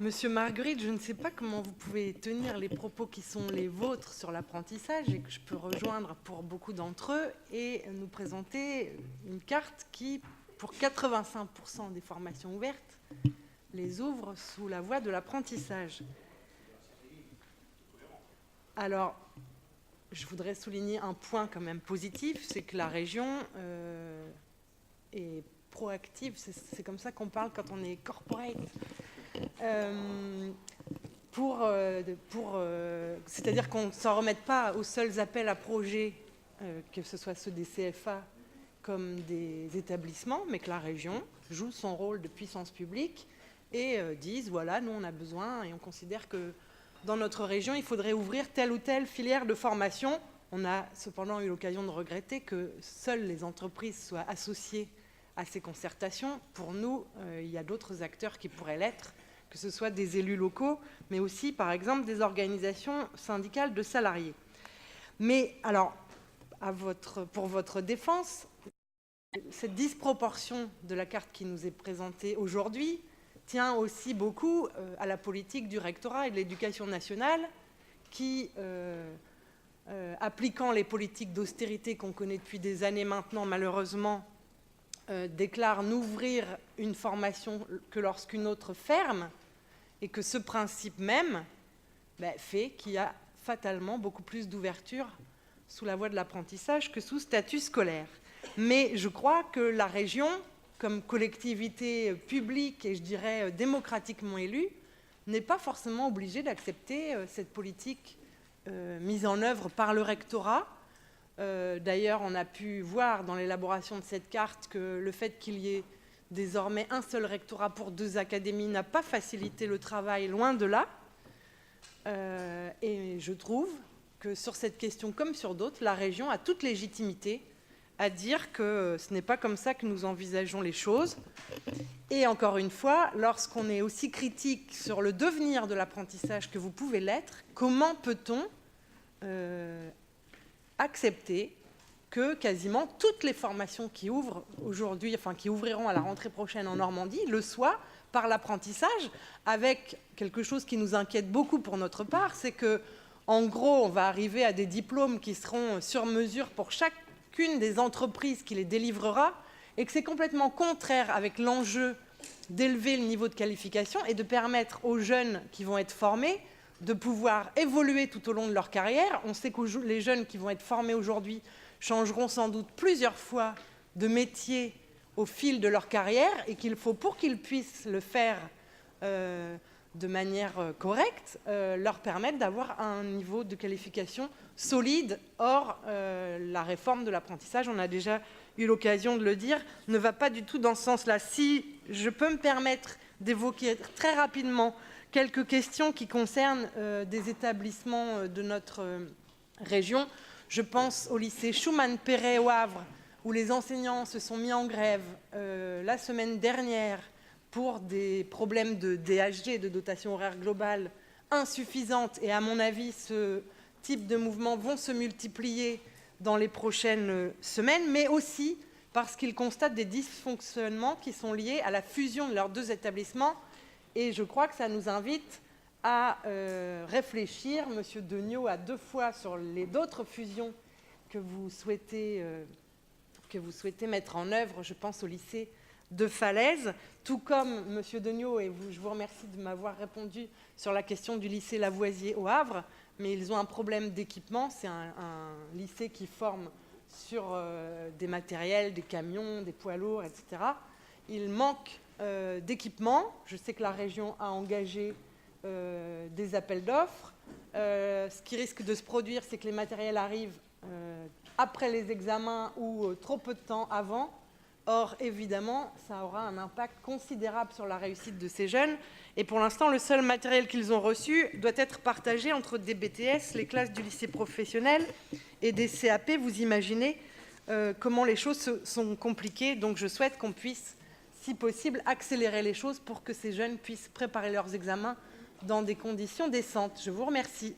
Monsieur Marguerite, je ne sais pas comment vous pouvez tenir les propos qui sont les vôtres sur l'apprentissage et que je peux rejoindre pour beaucoup d'entre eux et nous présenter une carte qui, pour 85% des formations ouvertes, les ouvre sous la voie de l'apprentissage. Alors, je voudrais souligner un point quand même positif, c'est que la région est proactive, c'est comme ça qu'on parle quand on est corporate. C'est-à-dire qu'on ne s'en remette pas aux seuls appels à projets, que ce soit ceux des CFA comme des établissements, mais que la région joue son rôle de puissance publique et dise, voilà, nous on a besoin et on considère que dans notre région, il faudrait ouvrir telle ou telle filière de formation. On a cependant eu l'occasion de regretter que seules les entreprises soient associées à ces concertations. Pour nous, il y a d'autres acteurs qui pourraient l'être, que ce soit des élus locaux, mais aussi, par exemple, des organisations syndicales de salariés. Mais alors, pour votre défense, cette disproportion de la carte qui nous est présentée aujourd'hui tient aussi beaucoup à la politique du rectorat et de l'éducation nationale qui, appliquant les politiques d'austérité qu'on connaît depuis des années maintenant, malheureusement, déclare n'ouvrir une formation que lorsqu'une autre ferme, et que ce principe même fait qu'il y a fatalement beaucoup plus d'ouverture sous la voie de l'apprentissage que sous statut scolaire. Mais je crois que la région, comme collectivité publique et je dirais démocratiquement élue, n'est pas forcément obligée d'accepter cette politique mise en œuvre par le rectorat. D'ailleurs, on a pu voir dans l'élaboration de cette carte que le fait qu'il y ait désormais un seul rectorat pour 2 académies n'a pas facilité le travail, loin de là. Et je trouve que sur cette question, comme sur d'autres, la région a toute légitimité à dire que ce n'est pas comme ça que nous envisageons les choses. Et encore une fois, lorsqu'on est aussi critique sur le devenir de l'apprentissage que vous pouvez l'être, comment peut-on accepter que quasiment toutes les formations qui ouvrent aujourd'hui, enfin qui ouvriront à la rentrée prochaine en Normandie, le soient par l'apprentissage, avec quelque chose qui nous inquiète beaucoup pour notre part, c'est que, en gros, on va arriver à des diplômes qui seront sur mesure pour chacune des entreprises qui les délivrera, et que c'est complètement contraire avec l'enjeu d'élever le niveau de qualification et de permettre aux jeunes qui vont être formés de pouvoir évoluer tout au long de leur carrière. On sait que les jeunes qui vont être formés aujourd'hui changeront sans doute plusieurs fois de métier au fil de leur carrière et qu'il faut, pour qu'ils puissent le faire de manière correcte, leur permettre d'avoir un niveau de qualification solide. Or, la réforme de l'apprentissage, on a déjà eu l'occasion de le dire, ne va pas du tout dans ce sens-là. Si je peux me permettre d'évoquer très rapidement quelques questions qui concernent des établissements de notre région, je pense au lycée Schumann-Perret au Havre, où les enseignants se sont mis en grève la semaine dernière pour des problèmes de DHG, de dotation horaire globale, insuffisantes. Et à mon avis, ce type de mouvements vont se multiplier dans les prochaines semaines, mais aussi parce qu'ils constatent des dysfonctionnements qui sont liés à la fusion de leurs 2 établissements. Et je crois que ça nous invite à réfléchir. Monsieur Degnaud a 2 fois sur les d'autres fusions que vous souhaitez mettre en œuvre, je pense au lycée de Falaise, tout comme Monsieur Degnaud, et je vous remercie de m'avoir répondu sur la question du lycée Lavoisier au Havre, mais ils ont un problème d'équipement. C'est un lycée qui forme sur des matériels, des camions, des poids lourds, etc. Il manque d'équipement. Je sais que la région a engagé des appels d'offres. Ce qui risque de se produire, c'est que les matériels arrivent après les examens ou trop peu de temps avant. Or, évidemment, ça aura un impact considérable sur la réussite de ces jeunes. Et pour l'instant, le seul matériel qu'ils ont reçu doit être partagé entre des BTS, les classes du lycée professionnel et des CAP. Vous imaginez comment les choses sont compliquées. Donc, je souhaite qu'on puisse, si possible, accélérer les choses pour que ces jeunes puissent préparer leurs examens dans des conditions décentes. Je vous remercie.